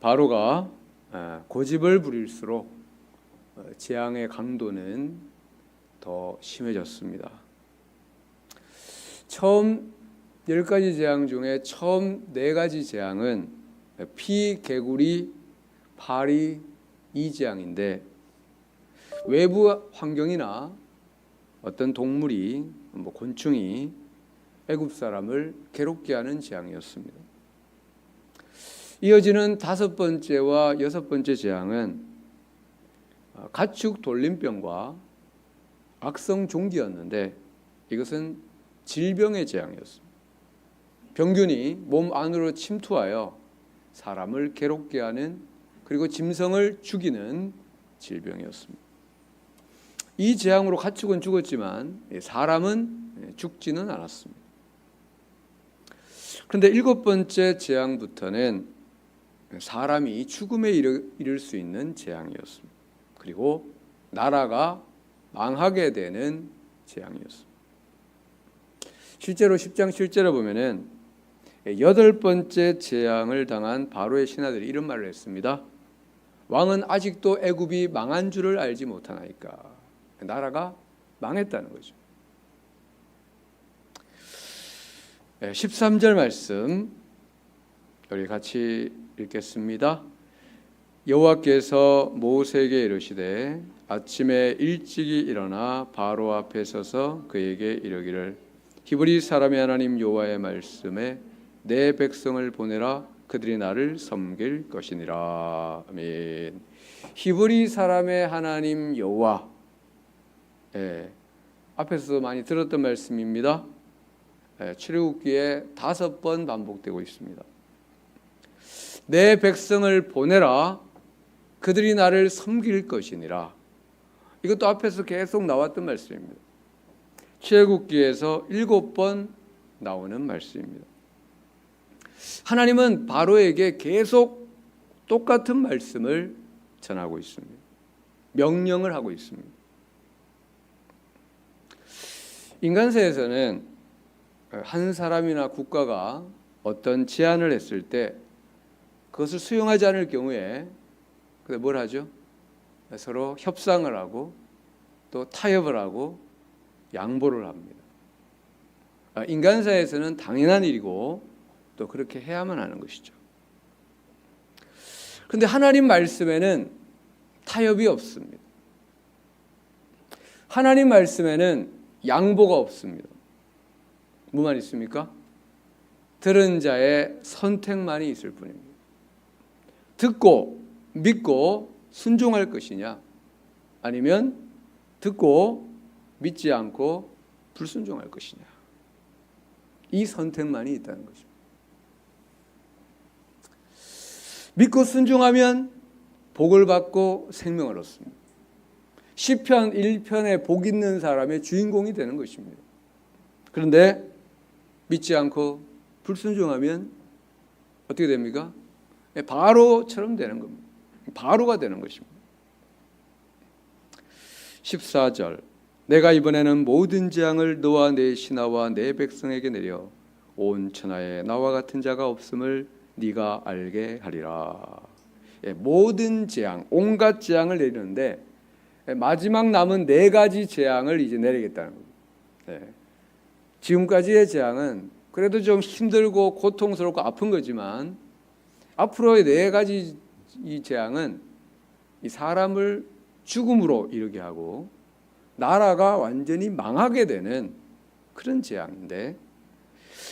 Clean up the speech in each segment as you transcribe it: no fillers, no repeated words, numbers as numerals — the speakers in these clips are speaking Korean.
바로가 고집을 부릴수록 재앙의 강도는 더 심해졌습니다. 처음 10가지 재앙 중에 처음 4가지 재앙은 피, 개구리, 파리, 이재앙인데 외부 환경이나 어떤 동물이 곤충이 애굽 사람을 괴롭게 하는 재앙이었습니다. 이어지는 5번째와 6번째 재앙은 가축 돌림병과 악성 종기였는데 이것은 질병의 재앙이었습니다. 병균이 몸 안으로 침투하여 사람을 괴롭게 하는 그리고 짐승을 죽이는 질병이었습니다. 이 재앙으로 가축은 죽었지만 사람은 죽지는 않았습니다. 그런데 7번째 재앙부터는 사람이 죽음에 이를 수 있는 재앙이었습니다. 그리고 나라가 망하게 되는 재앙이었습니다. 실제로 10장 7절에 보면은 8번째 재앙을 당한 바로의 신하들이 이런 말을 했습니다. 왕은 아직도 애굽이 망한 줄을 알지 못하나이까. 나라가 망했다는 거죠. 13절 말씀 우리 같이 읽겠습니다. 여호와께서 모세에게 이르시되 아침에 일찍이 일어나 바로 앞에 서서 그에게 이르기를 히브리 사람의 하나님 여호와의 말씀에 내 백성을 보내라 그들이 나를 섬길 것이니라. 아멘. 히브리 사람의 하나님 여호와, 앞에서 많이 들었던 말씀입니다. 출애굽기에 5번 반복되고 있습니다. 내 백성을 보내라 그들이 나를 섬길 것이니라. 이것도 앞에서 계속 나왔던 말씀입니다. 출애굽기에서 7번 나오는 말씀입니다. 하나님은 바로에게 계속 똑같은 말씀을 전하고 있습니다. 명령을 하고 있습니다. 인간세에서는 한 사람이나 국가가 어떤 제안을 했을 때 그것을 수용하지 않을 경우에 뭘 하죠? 서로 협상을 하고 또 타협을 하고 양보를 합니다. 인간사에서는 당연한 일이고 또 그렇게 해야만 하는 것이죠. 그런데 하나님 말씀에는 타협이 없습니다. 하나님 말씀에는 양보가 없습니다. 뭐만 있습니까? 들은 자의 선택만이 있을 뿐입니다. 듣고 믿고 순종할 것이냐, 아니면 듣고 믿지 않고 불순종할 것이냐, 이 선택만이 있다는 것입니다. 믿고 순종하면 복을 받고 생명을 얻습니다. 시편 1편에 복 있는 사람의 주인공이 되는 것입니다. 그런데 믿지 않고 불순종하면 어떻게 됩니까? 바로처럼 되는 겁니다. 바로가 되는 것입니다. 14절 내가 이번에는 모든 재앙을 너와 내 신하와 내 백성에게 내려 온 천하에 나와 같은 자가 없음을 네가 알게 하리라. 모든 재앙, 온갖 재앙을 내리는데 마지막 남은 4가지 재앙을 이제 내리겠다는 겁니다. 지금까지의 재앙은 그래도 좀 힘들고 고통스럽고 아픈 거지만 앞으로의 4가지 이 재앙은 이 사람을 죽음으로 이르게 하고 나라가 완전히 망하게 되는 그런 재앙인데,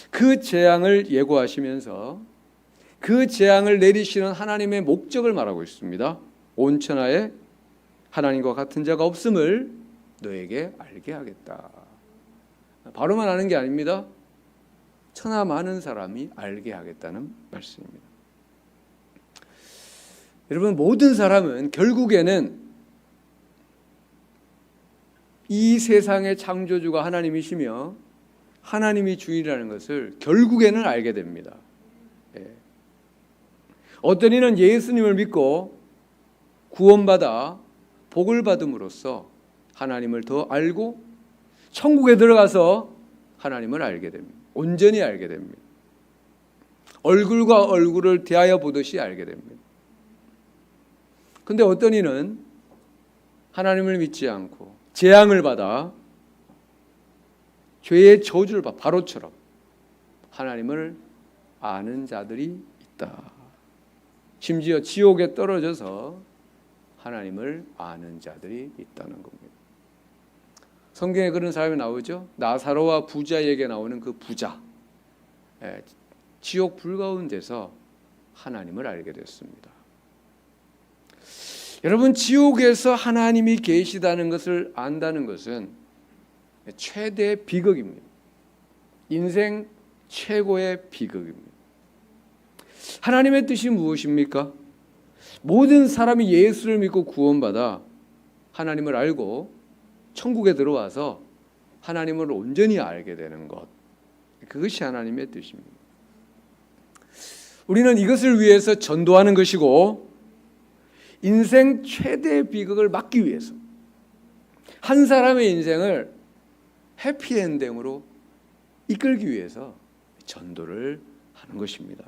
그 재앙을 예고하시면서 그 재앙을 내리시는 하나님의 목적을 말하고 있습니다. 온 천하에 하나님과 같은 자가 없음을 너에게 알게 하겠다. 바로만 아는 게 아닙니다. 천하 많은 사람이 알게 하겠다는 말씀입니다. 여러분, 모든 사람은 결국에는 이 세상의 창조주가 하나님이시며 하나님이 주인이라는 것을 결국에는 알게 됩니다. 어떤 이는 예수님을 믿고 구원받아 복을 받음으로써 하나님을 더 알고 천국에 들어가서 하나님을 알게 됩니다. 온전히 알게 됩니다. 얼굴과 얼굴을 대하여 보듯이 알게 됩니다. 근데 어떤 이는 하나님을 믿지 않고 재앙을 받아 죄의 저주를 받아 바로처럼 하나님을 아는 자들이 있다. 심지어 지옥에 떨어져서 하나님을 아는 자들이 있다는 겁니다. 성경에 그런 사람이 나오죠. 나사로와 부자에게 나오는 그 부자, 지옥 불가운데서 하나님을 알게 됐습니다. 여러분, 지옥에서 하나님이 계시다는 것을 안다는 것은 최대 비극입니다. 인생 최고의 비극입니다. 하나님의 뜻이 무엇입니까? 모든 사람이 예수를 믿고 구원받아 하나님을 알고 천국에 들어와서 하나님을 온전히 알게 되는 것, 그것이 하나님의 뜻입니다. 우리는 이것을 위해서 전도하는 것이고, 인생 최대의 비극을 막기 위해서 한 사람의 인생을 해피엔딩으로 이끌기 위해서 전도를 하는 것입니다.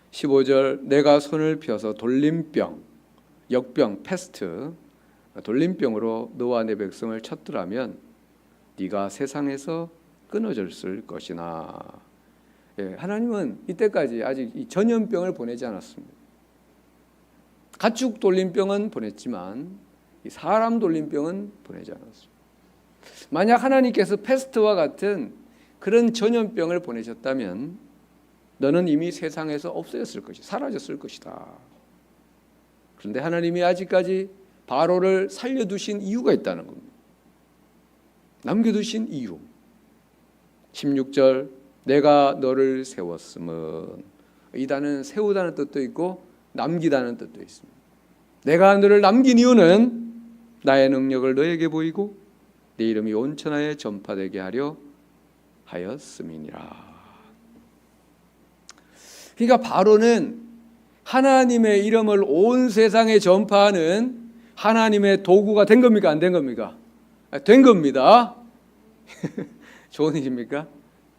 15절, 내가 손을 펴서 돌림병, 역병, 패스트, 돌림병으로 너와 내 백성을 쳤더라면 네가 세상에서 끊어졌을 것이나. 하나님은 이때까지 아직 이 전염병을 보내지 않았습니다. 가축 돌림병은 보냈지만 이 사람 돌림병은 보내지 않았습니다. 만약 하나님께서 패스트와 같은 그런 전염병을 보내셨다면 너는 이미 세상에서 없어졌을 것이다. 사라졌을 것이다. 그런데 하나님이 아직까지 바로를 살려두신 이유가 있다는 겁니다. 남겨두신 이유. 16절, 내가 너를 세웠음은, 이 단어는 세우다는 뜻도 있고 남기다는 뜻도 있습니다. 내가 너를 남긴 이유는 나의 능력을 너에게 보이고 내 이름이 온 천하에 전파되게 하려 하였음이니라. 그러니까 바로는 하나님의 이름을 온 세상에 전파하는 하나님의 도구가 된 겁니까? 안 된 겁니까? 된 겁니다. 좋은 일입니까?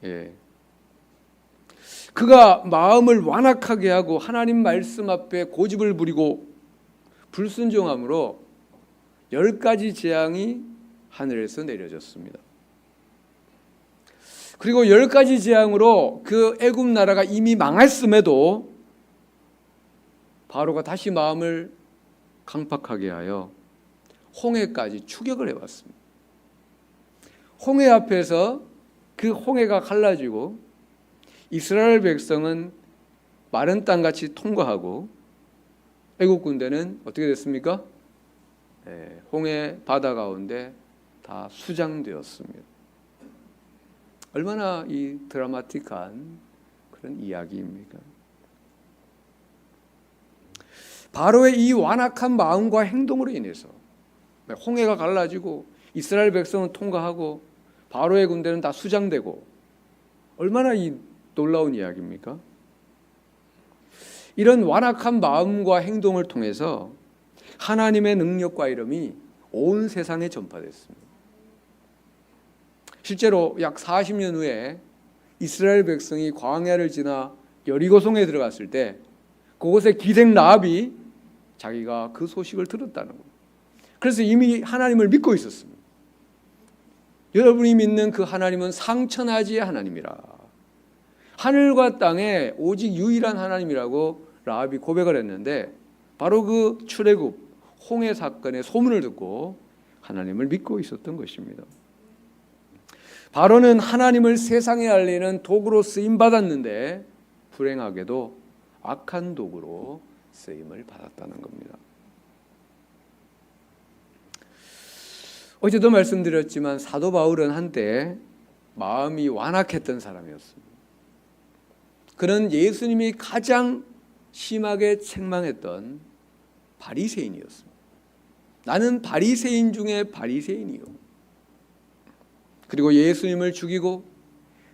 예. 그가 마음을 완악하게 하고 하나님 말씀 앞에 고집을 부리고 불순종함으로 10가지 재앙이 하늘에서 내려졌습니다. 그리고 10가지 재앙으로 그 애굽 나라가 이미 망했음에도 바로가 다시 마음을 강팍하게 하여 홍해까지 추격을 해왔습니다. 홍해 앞에서 그 홍해가 갈라지고 이스라엘 백성은 마른 땅같이 통과하고 애국 군대는 어떻게 됐습니까? 홍해 바다 가운데 다 수장되었습니다. 얼마나 이 드라마틱한 그런 이야기입니까? 바로의 이 완악한 마음과 행동으로 인해서 홍해가 갈라지고 이스라엘 백성은 통과하고 바로의 군대는 다 수장되고, 얼마나 이 놀라운 이야기입니까? 이런 완악한 마음과 행동을 통해서 하나님의 능력과 이름이 온 세상에 전파됐습니다. 실제로 약 40년 후에 이스라엘 백성이 광야를 지나 여리고성에 들어갔을 때 그곳에 기생 라합이 자기가 그 소식을 들었다는 겁니다. 그래서 이미 하나님을 믿고 있었습니다. 여러분이 믿는 그 하나님은 상천하지의 하나님이라, 하늘과 땅에 오직 유일한 하나님이라고 라합이 고백을 했는데, 바로 그 출애굽 홍해 사건의 소문을 듣고 하나님을 믿고 있었던 것입니다. 바로는 하나님을 세상에 알리는 도구로 쓰임 받았는데 불행하게도 악한 도구로 쓰임을 받았다는 겁니다. 어제도 말씀드렸지만 사도 바울은 한때 마음이 완악했던 사람이었습니다. 그는 예수님이 가장 심하게 책망했던 바리새인이었습니다. 나는 바리새인 중에 바리새인이요. 그리고 예수님을 죽이고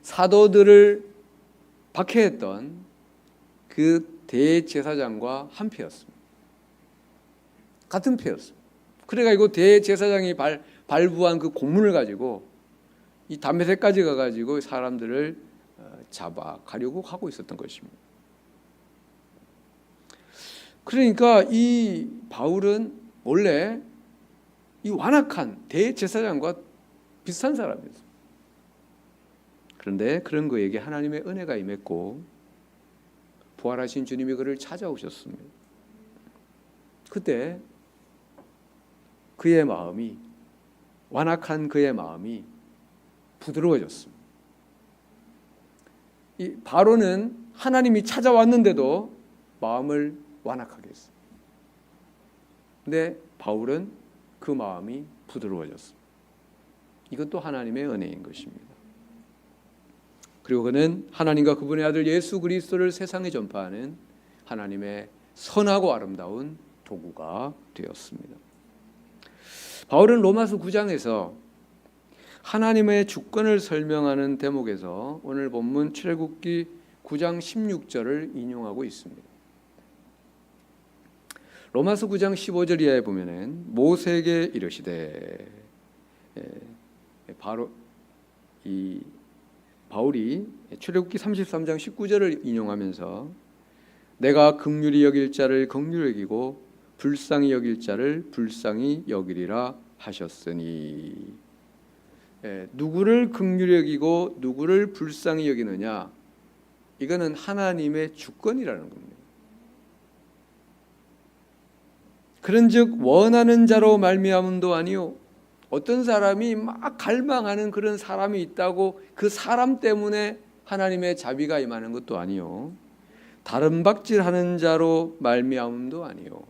사도들을 박해했던 그 대제사장과 한 패였습니다. 같은 패였습니다. 그래가지고 대제사장이 발부한 그 공문을 가지고 이 담메색까지 가가지고 사람들을 잡아가려고 하고 있었던 것입니다. 그러니까 이 바울은 원래 이 완악한 대제사장과 비슷한 사람이었어요. 그런데 그런 그에게 하나님의 은혜가 임했고 부활하신 주님이 그를 찾아오셨습니다. 그때 그의 마음이, 완악한 그의 마음이 부드러워졌습니다. 이 바로는 하나님이 찾아왔는데도 마음을 완악하게 했어요. 근데 바울은 그 마음이 부드러워졌습니다. 이것도 하나님의 은혜인 것입니다. 그리고 그는 하나님과 그분의 아들 예수 그리스도를 세상에 전파하는 하나님의 선하고 아름다운 도구가 되었습니다. 바울은 로마서 9장에서 하나님의 주권을 설명하는 대목에서 오늘 본문 출애굽기 9장 16절을 인용하고 있습니다. 로마서 9장 15절 이하에 보면은 모세에게 이르시되, 바로 이 바울이 출애굽기 33장 19절을 인용하면서 내가 긍휼히 여길 자를 긍휼히 여기고 불쌍히 여길 자를 불쌍히 여기리라 하셨으니, 누구를 긍휼히 여기고 누구를 불쌍히 여기느냐, 이거는 하나님의 주권이라는 겁니다. 그런즉 원하는 자로 말미암음도 아니요, 어떤 사람이 막 갈망하는 그런 사람이 있다고 그 사람 때문에 하나님의 자비가 임하는 것도 아니요, 다른 박질하는 자로 말미암음도 아니요,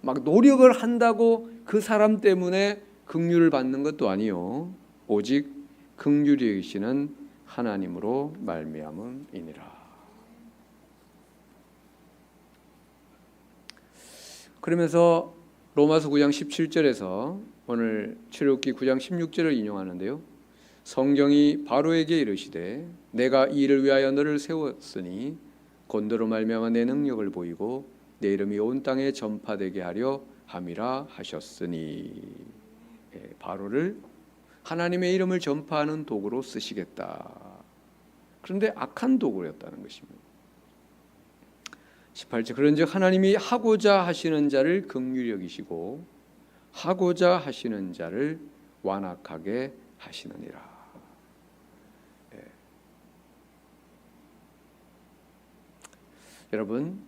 막 노력을 한다고 그 사람 때문에 긍휼을 받는 것도 아니요, 오직 긍휼히 여기시는 하나님으로 말미암음이니라. 그러면서 로마서 9장 17절에서 오늘 출애굽기 9장 16절을 인용하는데요, 성경이 바로에게 이르시되 내가 이 일을 위하여 너를 세웠으니 곧 너로 말미암아 내 능력을 보이고 내 이름이 온 땅에 전파되게 하려 함이라 하셨으니, 바로를 하나님의 이름을 전파하는 도구로 쓰시겠다. 그런데 악한 도구였다는 것입니다. 18절, 그런즉 하나님이 하고자 하시는 자를 긍휼히 여기시고 하고자 하시는 자를 완악하게 하시느니라. 여러분,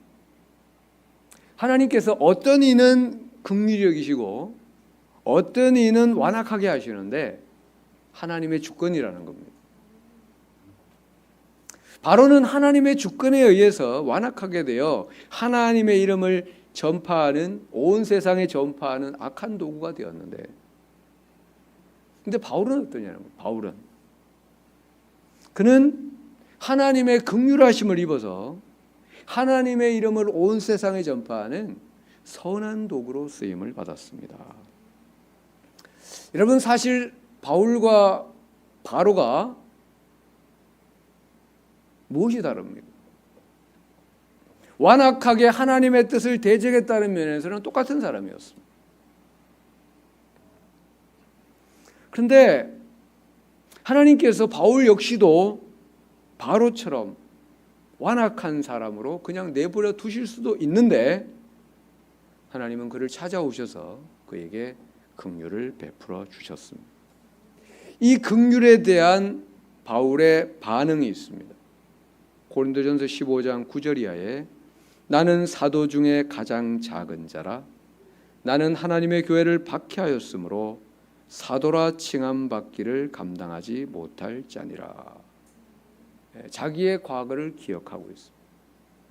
하나님께서 어떤 이는 긍휼히 여기시고 어떤 이는 완악하게 하시는데 하나님의 주권이라는 겁니다. 바로는 하나님의 주권에 의해서 완악하게 되어 하나님의 이름을 전파하는, 온 세상에 전파하는 악한 도구가 되었는데, 근데 바울은 어떠냐는 거예요. 바울은 그는 하나님의 긍휼하심을 입어서 하나님의 이름을 온 세상에 전파하는 선한 도구로 쓰임을 받았습니다. 여러분, 사실 바울과 바로가 무엇이 다릅니까? 완악하게 하나님의 뜻을 대적했다는 면에서는 똑같은 사람이었습니다. 그런데 하나님께서 바울 역시도 바로처럼 완악한 사람으로 그냥 내버려 두실 수도 있는데, 하나님은 그를 찾아오셔서 그에게 긍휼을 베풀어 주셨습니다. 이 긍휼에 대한 바울의 반응이 있습니다. 고린도전서 15장 9절 이하에 나는 사도 중에 가장 작은 자라 나는 하나님의 교회를 박해하였으므로 사도라 칭함받기를 감당하지 못할 자니라. 자기의 과거를 기억하고 있습니다.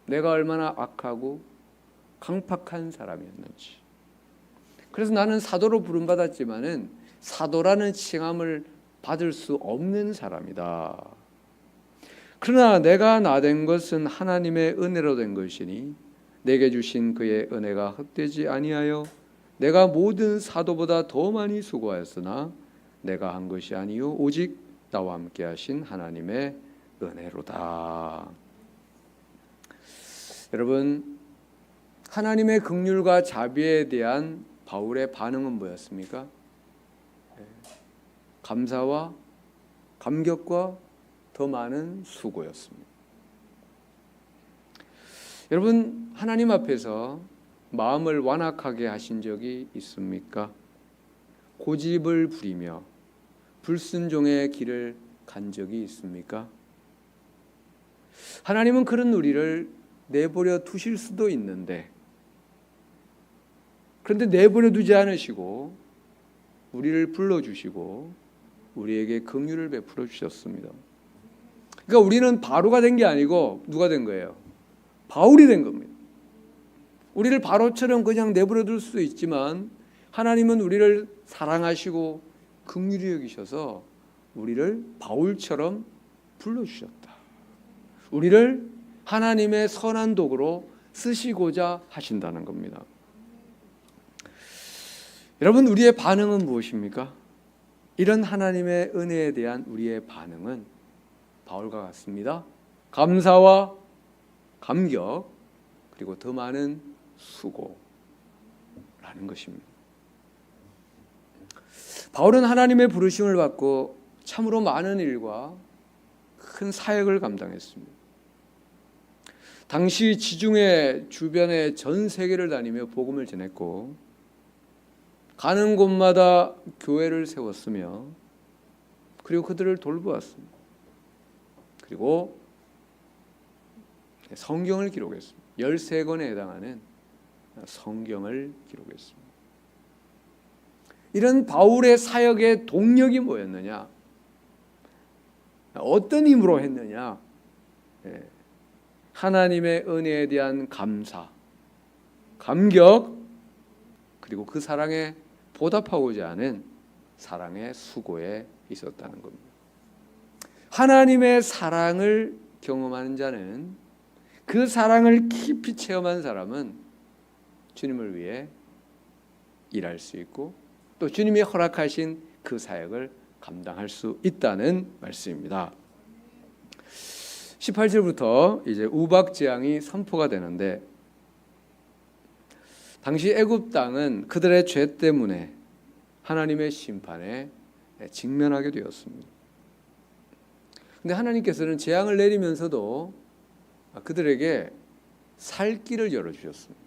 내가 얼마나 악하고 강팍한 사람이었는지. 그래서 나는 사도로 부름받았지만은 사도라는 칭함을 받을 수 없는 사람이다. 그러나 내가 나된 것은 하나님의 은혜로 된 것이니 내게 주신 그의 은혜가 헛되지 아니하여 내가 모든 사도보다 더 많이 수고하였으나 내가 한 것이 아니요 오직 나와 함께 하신 하나님의 은혜로다. 여러분, 하나님의 긍휼과 자비에 대한 바울의 반응은 뭐였습니까? 감사와 감격과 더 많은 수고였습니다. 여러분, 하나님 앞에서 마음을 완악하게 하신 적이 있습니까? 고집을 부리며 불순종의 길을 간 적이 있습니까? 하나님은 그런 우리를 내버려 두실 수도 있는데, 그런데 내버려 두지 않으시고 우리를 불러주시고 우리에게 긍휼을 베풀어 주셨습니다. 그러니까 우리는 바로가 된 게 아니고 누가 된 거예요? 바울이 된 겁니다. 우리를 바로처럼 그냥 내버려 둘 수도 있지만 하나님은 우리를 사랑하시고 긍휼히 여기셔서 우리를 바울처럼 불러주셨다. 우리를 하나님의 선한 도구로 쓰시고자 하신다는 겁니다. 여러분, 우리의 반응은 무엇입니까? 이런 하나님의 은혜에 대한 우리의 반응은 바울과 같습니다. 감사와 감격, 그리고 더 많은 수고라는 것입니다. 바울은 하나님의 부르심을 받고 참으로 많은 일과 큰 사역을 감당했습니다. 당시 지중해 주변의 전 세계를 다니며 복음을 전했고 가는 곳마다 교회를 세웠으며 그리고 그들을 돌보았습니다. 그리고 성경을 기록했습니다. 13권에 해당하는 성경을 기록했습니다. 이런 바울의 사역의 동력이 뭐였느냐? 어떤 힘으로 했느냐? 하나님의 은혜에 대한 감사, 감격, 그리고 그 사랑에 보답하고자 하는 사랑의 수고에 있었다는 겁니다. 하나님의 사랑을 경험하는 자는, 그 사랑을 깊이 체험한 사람은 주님을 위해 일할 수 있고 또 주님이 허락하신 그 사역을 감당할 수 있다는 말씀입니다. 18절부터 이제 우박 재앙이 선포가 되는데, 당시 애굽 땅은 그들의 죄 때문에 하나님의 심판에 직면하게 되었습니다. 근데 하나님께서는 재앙을 내리면서도 그들에게 살 길을 열어주셨습니다.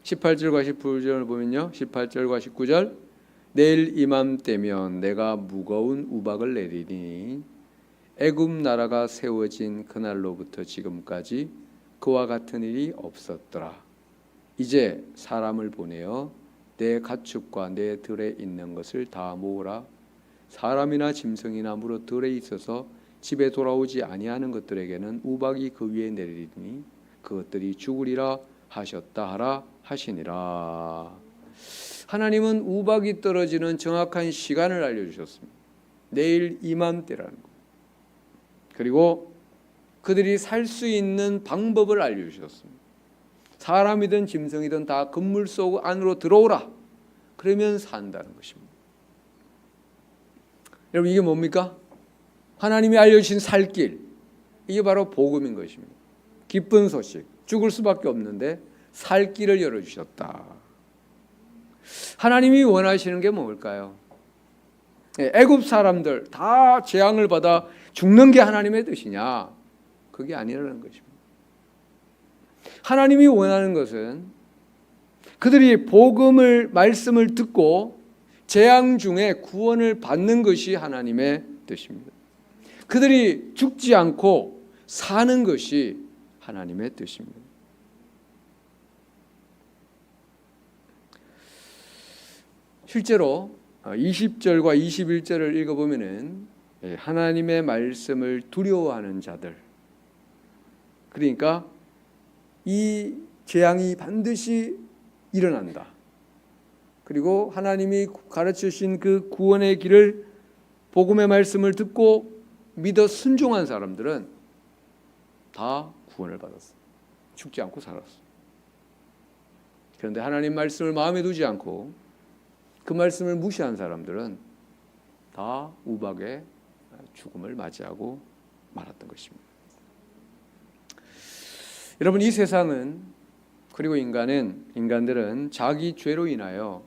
18절과 19절을 보면요, 18절과 19절, 내일 이맘때면 내가 무거운 우박을 내리니 애굽 나라가 세워진 그날로부터 지금까지 그와 같은 일이 없었더라. 이제 사람을 보내어 내 가축과 내 들에 있는 것을 다 모으라. 사람이나 짐승이나 무릇 들에 있어서 집에 돌아오지 아니하는 것들에게는 우박이 그 위에 내리니 그것들이 죽으리라 하셨다 하라 하시니라. 하나님은 우박이 떨어지는 정확한 시간을 알려주셨습니다. 내일 이맘때라는 것. 그리고 그들이 살 수 있는 방법을 알려주셨습니다. 사람이든 짐승이든 다 건물 속 안으로 들어오라. 그러면 산다는 것입니다. 여러분, 이게 뭡니까? 하나님이 알려주신 살 길, 이게 바로 복음인 것입니다. 기쁜 소식, 죽을 수밖에 없는데 살 길을 열어주셨다. 하나님이 원하시는 게 뭘까요? 애굽 사람들 다 재앙을 받아 죽는 게 하나님의 뜻이냐? 그게 아니라는 것입니다. 하나님이 원하는 것은 그들이 복음을, 말씀을 듣고 재앙 중에 구원을 받는 것이 하나님의 뜻입니다. 그들이 죽지 않고 사는 것이 하나님의 뜻입니다. 실제로 20절과 21절을 읽어보면은 하나님의 말씀을 두려워하는 자들, 그러니까 이 재앙이 반드시 일어난다, 그리고 하나님이 가르쳐 주신 그 구원의 길을, 복음의 말씀을 듣고 믿어 순종한 사람들은 다 구원을 받았어. 죽지 않고 살았어. 그런데 하나님 말씀을 마음에 두지 않고 그 말씀을 무시한 사람들은 다 우박의 죽음을 맞이하고 말았던 것입니다. 여러분, 이 세상은, 그리고 인간들은 자기 죄로 인하여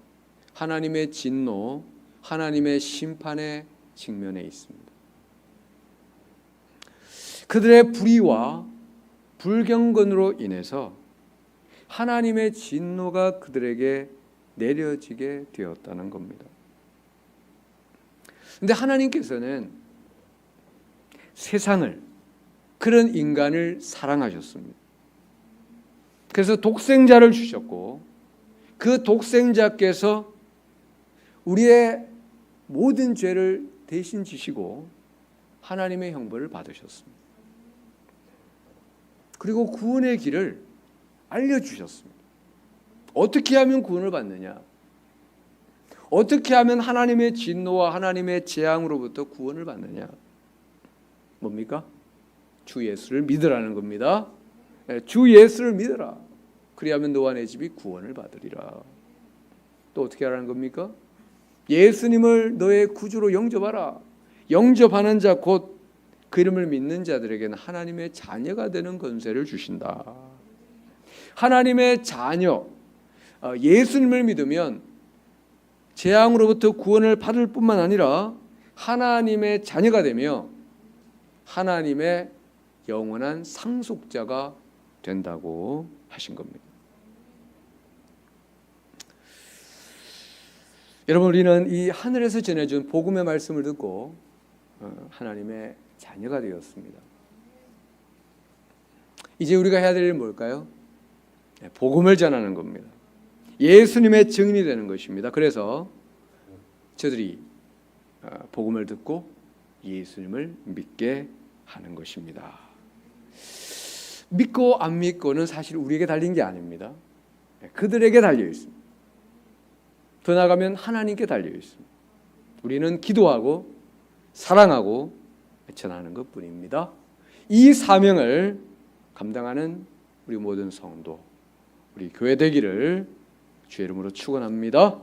하나님의 진노, 하나님의 심판에 직면해 있습니다. 그들의 불의와 불경건으로 인해서 하나님의 진노가 그들에게 내려지게 되었다는 겁니다. 근데 하나님께서는 세상을, 그런 인간을 사랑하셨습니다. 그래서 독생자를 주셨고, 그 독생자께서 우리의 모든 죄를 대신 지시고 하나님의 형벌을 받으셨습니다. 그리고 구원의 길을 알려주셨습니다. 어떻게 하면 구원을 받느냐? 어떻게 하면 하나님의 진노와 하나님의 재앙으로부터 구원을 받느냐? 뭡니까? 주 예수를 믿으라는 겁니다. 주 예수를 믿어라. 그리하면 너와 내 집이 구원을 받으리라. 또 어떻게 하라는 겁니까? 예수님을 너의 구주로 영접하라. 영접하는 자 곧 그 이름을 믿는 자들에게는 하나님의 자녀가 되는 권세를 주신다. 하나님의 자녀, 예수님을 믿으면 재앙으로부터 구원을 받을 뿐만 아니라 하나님의 자녀가 되며 하나님의 영원한 상속자가 된다고 하신 겁니다. 여러분, 우리는 이 하늘에서 전해준 복음의 말씀을 듣고 하나님의 자녀가 되었습니다. 이제 우리가 해야 될 일은 뭘까요? 복음을 전하는 겁니다. 예수님의 증인이 되는 것입니다. 그래서 저들이 복음을 듣고 예수님을 믿게 하는 것입니다. 믿고 안 믿고는 사실 우리에게 달린 게 아닙니다. 그들에게 달려 있습니다. 더 나아가면 하나님께 달려 있습니다. 우리는 기도하고 사랑하고 전하는 것뿐입니다. 이 사명을 감당하는 우리 모든 성도, 우리 교회 되기를 주의 이름으로 축원합니다.